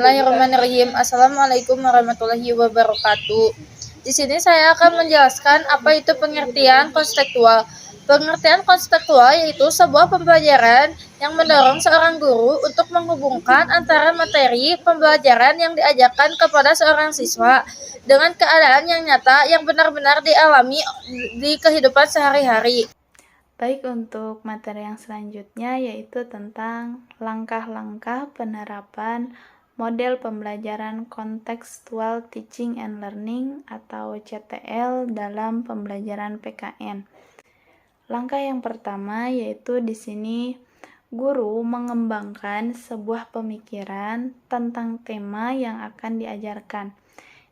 Bismillahirrahmanirrahim. Assalamualaikum warahmatullahi wabarakatuh. Di sini saya akan menjelaskan apa itu pengertian konstekstual. Pengertian konstekstual yaitu sebuah pembelajaran yang mendorong seorang guru untuk menghubungkan antara materi pembelajaran yang diajarkan kepada seorang siswa dengan keadaan yang nyata yang benar-benar dialami di kehidupan sehari-hari. Baik, untuk materi yang selanjutnya yaitu tentang langkah-langkah penerapan model pembelajaran Contextual Teaching and Learning atau CTL dalam pembelajaran PKN. Langkah yang pertama yaitu di sini guru mengembangkan sebuah pemikiran tentang tema yang akan diajarkan,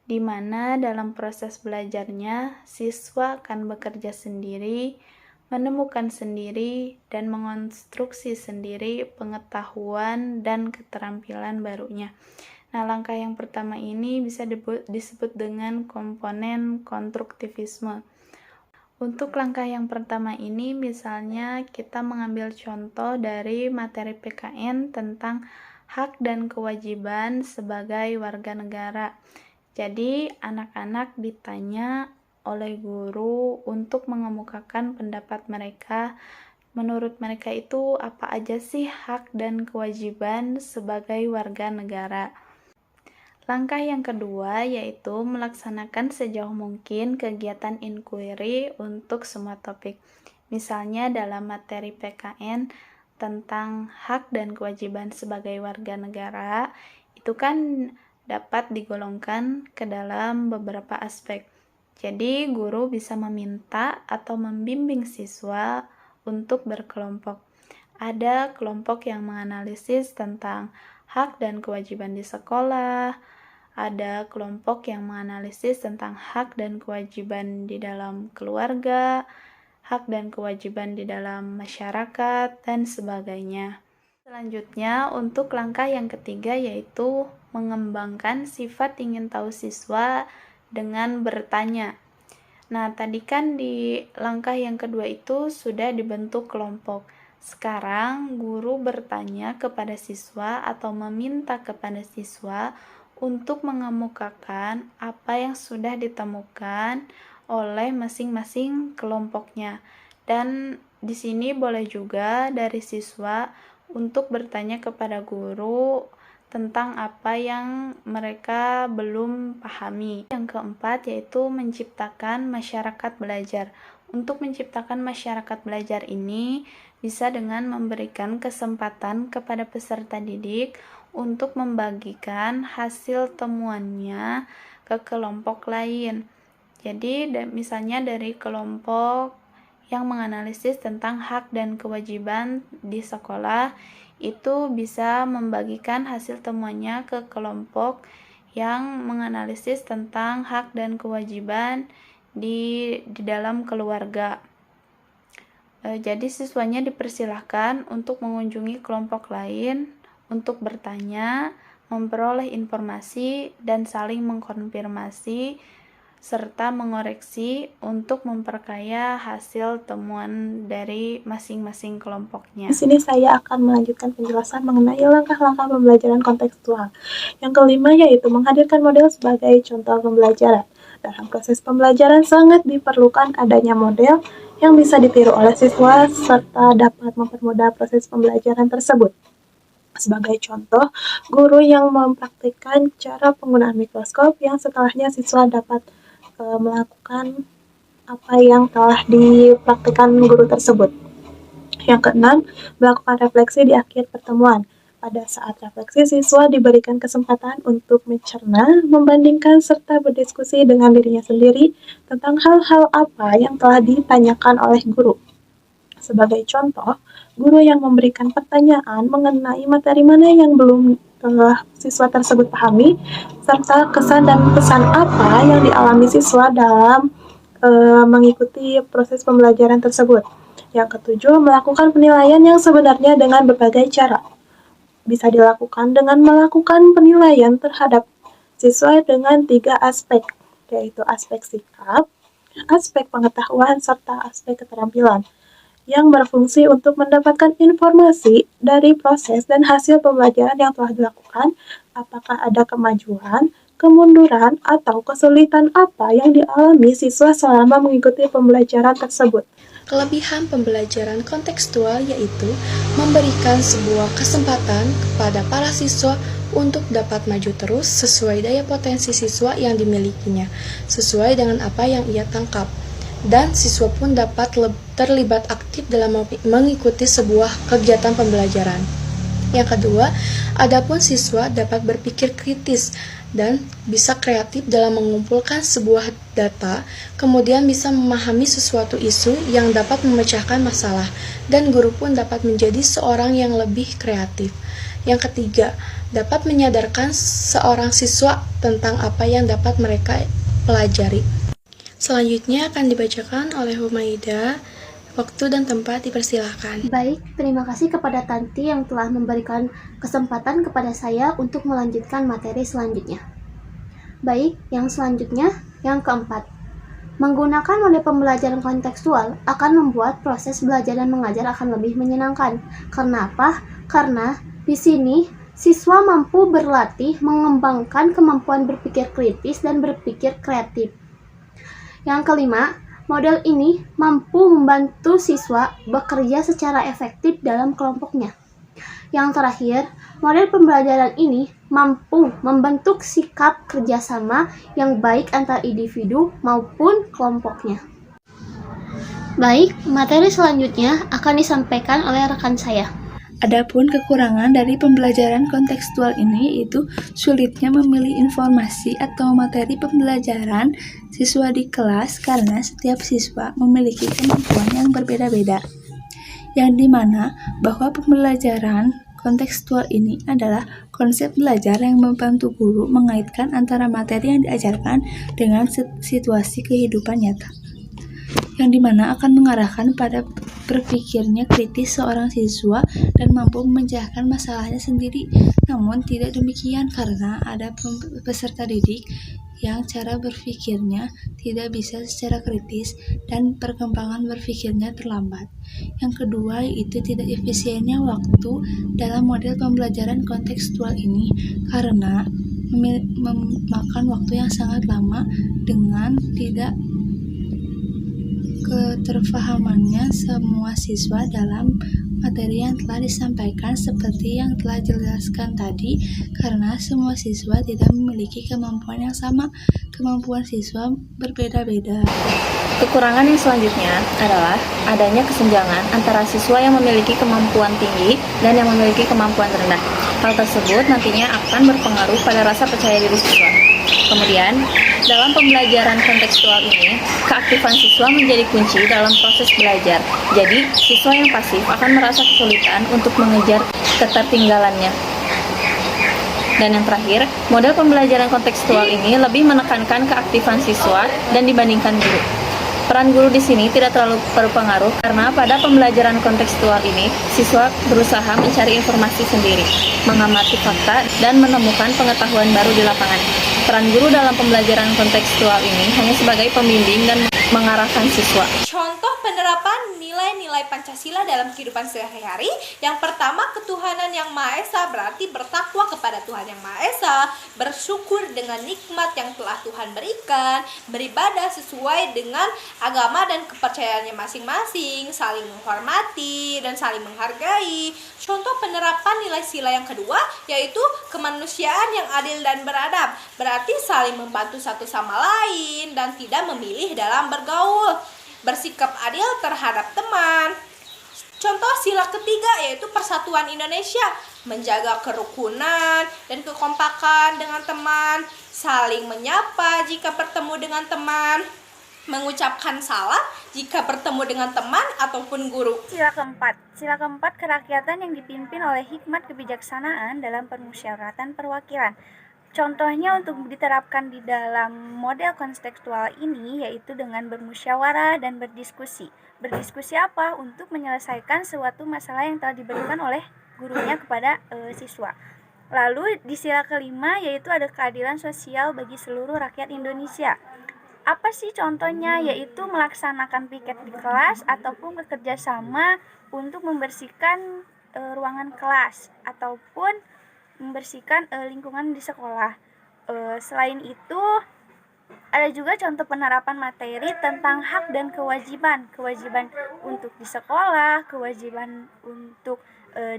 di mana dalam proses belajarnya siswa akan bekerja sendiri, menemukan sendiri, dan mengonstruksi sendiri pengetahuan dan keterampilan barunya. Nah, langkah yang pertama ini bisa disebut dengan komponen konstruktivisme. Untuk langkah yang pertama ini, misalnya kita mengambil contoh dari materi PKN tentang hak dan kewajiban sebagai warga negara. Jadi, anak-anak ditanya oleh guru untuk mengemukakan pendapat mereka. Menurut mereka itu apa aja sih hak dan kewajiban sebagai warga negara. Langkah yang kedua yaitu melaksanakan sejauh mungkin kegiatan inquiry untuk semua topik. Misalnya dalam materi PKN tentang hak dan kewajiban sebagai warga negara, itu kan dapat digolongkan ke dalam beberapa aspek. Jadi, guru bisa meminta atau membimbing siswa untuk berkelompok. Ada kelompok yang menganalisis tentang hak dan kewajiban di sekolah, ada kelompok yang menganalisis tentang hak dan kewajiban di dalam keluarga, hak dan kewajiban di dalam masyarakat, dan sebagainya. Selanjutnya, untuk langkah yang ketiga yaitu mengembangkan sifat ingin tahu siswa dengan bertanya. Nah, tadi kan di langkah yang kedua itu sudah dibentuk kelompok. Sekarang, guru bertanya kepada siswa atau meminta kepada siswa untuk mengemukakan apa yang sudah ditemukan oleh masing-masing kelompoknya. Dan di sini boleh juga dari siswa untuk bertanya kepada guru tentang apa yang mereka belum pahami. Yang keempat yaitu menciptakan masyarakat belajar. Untuk menciptakan masyarakat belajar ini bisa dengan memberikan kesempatan kepada peserta didik untuk membagikan hasil temuannya ke kelompok lain. Jadi misalnya dari kelompok yang menganalisis tentang hak dan kewajiban di sekolah, itu bisa membagikan hasil temuannya ke kelompok yang menganalisis tentang hak dan kewajiban di dalam keluarga. Jadi siswanya dipersilahkan untuk mengunjungi kelompok lain untuk bertanya, memperoleh informasi, dan saling mengkonfirmasi serta mengoreksi untuk memperkaya hasil temuan dari masing-masing kelompoknya. Di sini saya akan melanjutkan penjelasan mengenai langkah-langkah pembelajaran kontekstual. Yang kelima yaitu menghadirkan model sebagai contoh pembelajaran. Dalam proses pembelajaran sangat diperlukan adanya model yang bisa ditiru oleh siswa serta dapat mempermudah proses pembelajaran tersebut. Sebagai contoh, guru yang mempraktikkan cara penggunaan mikroskop yang setelahnya siswa dapat melakukan apa yang telah dipraktikkan guru tersebut. Yang keenam, melakukan refleksi di akhir pertemuan. Pada saat refleksi, siswa diberikan kesempatan untuk mencerna, membandingkan, serta berdiskusi dengan dirinya sendiri tentang hal-hal apa yang telah ditanyakan oleh guru. Sebagai contoh, guru yang memberikan pertanyaan mengenai materi mana yang belum siswa tersebut pahami, serta kesan dan pesan apa yang dialami siswa dalam mengikuti proses pembelajaran tersebut. Yang ketujuh, melakukan penilaian yang sebenarnya dengan berbagai cara. Bisa dilakukan dengan melakukan penilaian terhadap siswa dengan 3 aspek, yaitu aspek sikap, aspek pengetahuan, serta aspek keterampilan. yang berfungsi untuk mendapatkan informasi dari proses dan hasil pembelajaran yang telah dilakukan, apakah ada kemajuan, kemunduran, atau kesulitan apa yang dialami siswa selama mengikuti pembelajaran tersebut. Kelebihan pembelajaran kontekstual yaitu memberikan sebuah kesempatan kepada para siswa untuk dapat maju terus sesuai daya potensi siswa yang dimilikinya, sesuai dengan apa yang ia tangkap. Dan siswa pun dapat terlibat aktif dalam mengikuti sebuah kegiatan pembelajaran. Yang kedua, adapun siswa dapat berpikir kritis dan bisa kreatif dalam mengumpulkan sebuah data, kemudian bisa memahami sesuatu isu yang dapat memecahkan masalah, dan guru pun dapat menjadi seorang yang lebih kreatif. Yang ketiga, dapat menyadarkan seorang siswa tentang apa yang dapat mereka pelajari. Selanjutnya akan dibacakan oleh Humaida. Waktu dan tempat dipersilahkan. Baik, terima kasih kepada Tanti yang telah memberikan kesempatan kepada saya untuk melanjutkan materi selanjutnya. Baik, yang selanjutnya, yang keempat. Menggunakan model pembelajaran kontekstual akan membuat proses belajar dan mengajar akan lebih menyenangkan. Karena apa? Karena di sini siswa mampu berlatih mengembangkan kemampuan berpikir kritis dan berpikir kreatif. Yang kelima, model ini mampu membantu siswa bekerja secara efektif dalam kelompoknya. Yang terakhir, model pembelajaran ini mampu membentuk sikap kerjasama yang baik antar individu maupun kelompoknya. Baik, materi selanjutnya akan disampaikan oleh rekan saya. Adapun kekurangan dari pembelajaran kontekstual ini yaitu sulitnya memilih informasi atau materi pembelajaran siswa di kelas karena setiap siswa memiliki kemampuan yang berbeda-beda. Yang dimana bahwa pembelajaran kontekstual ini adalah konsep belajar yang membantu guru mengaitkan antara materi yang diajarkan dengan situasi kehidupan nyata, yang dimana akan mengarahkan pada berpikirnya kritis seorang siswa dan mampu memecahkan masalahnya sendiri. Namun tidak demikian karena ada peserta didik yang cara berpikirnya tidak bisa secara kritis dan perkembangan berpikirnya terlambat. Yang kedua yaitu tidak efisiennya waktu dalam model pembelajaran kontekstual ini karena memakan waktu yang sangat lama dengan tidak keterfahamannya semua siswa dalam materi yang telah disampaikan seperti yang telah dijelaskan tadi karena semua siswa tidak memiliki kemampuan yang sama, kemampuan siswa berbeda-beda. Kekurangan yang selanjutnya adalah adanya kesenjangan antara siswa yang memiliki kemampuan tinggi dan yang memiliki kemampuan rendah. Hal tersebut nantinya akan berpengaruh pada rasa percaya diri siswa. Kemudian, dalam pembelajaran kontekstual ini, keaktifan siswa menjadi kunci dalam proses belajar. Jadi, siswa yang pasif akan merasa kesulitan untuk mengejar ketertinggalannya. Dan yang terakhir, model pembelajaran kontekstual ini lebih menekankan keaktifan siswa dan dibandingkan guru. Peran guru di sini tidak terlalu berpengaruh karena pada pembelajaran kontekstual ini, siswa berusaha mencari informasi sendiri, mengamati fakta, dan menemukan pengetahuan baru di lapangan. Peran guru dalam pembelajaran kontekstual ini hanya sebagai pembimbing dan mengarahkan siswa. Contoh penerapan nilai-nilai Pancasila dalam kehidupan sehari-hari. Yang pertama, ketuhanan yang Maha Esa berarti bertakwa kepada Tuhan yang Maha Esa, bersyukur dengan nikmat yang telah Tuhan berikan, beribadah sesuai dengan agama dan kepercayaannya masing-masing, saling menghormati dan saling menghargai. Contoh penerapan nilai sila yang kedua yaitu kemanusiaan yang adil dan beradab, berarti saling membantu satu sama lain dan tidak memilih dalam bergaul, bersikap adil terhadap teman. Contoh sila ketiga yaitu persatuan Indonesia, menjaga kerukunan dan kekompakan dengan teman, saling menyapa jika bertemu dengan teman, mengucapkan salam jika bertemu dengan teman ataupun guru. Sila keempat kerakyatan yang dipimpin oleh hikmat kebijaksanaan dalam permusyawaratan perwakilan. Contohnya untuk diterapkan di dalam model kontekstual ini yaitu dengan bermusyawarah dan berdiskusi. Berdiskusi apa? Untuk menyelesaikan suatu masalah yang telah diberikan oleh gurunya kepada siswa. Lalu di sila kelima yaitu ada keadilan sosial bagi seluruh rakyat Indonesia. Apa sih contohnya? Yaitu melaksanakan piket di kelas ataupun bekerja sama untuk membersihkan ruangan kelas ataupun membersihkan lingkungan di sekolah. Selain itu, ada juga contoh penerapan materi tentang hak dan kewajiban. Kewajiban untuk di sekolah, kewajiban untuk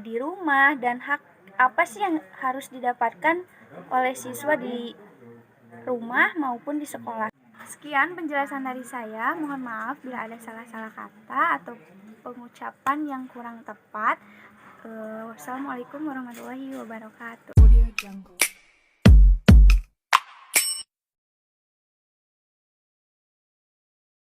di rumah, dan hak apa sih yang harus didapatkan oleh siswa di rumah maupun di sekolah. Sekian penjelasan dari saya. Mohon maaf bila ada salah-salah kata atau pengucapan yang kurang tepat. Wassalamualaikum warahmatullahi wabarakatuh.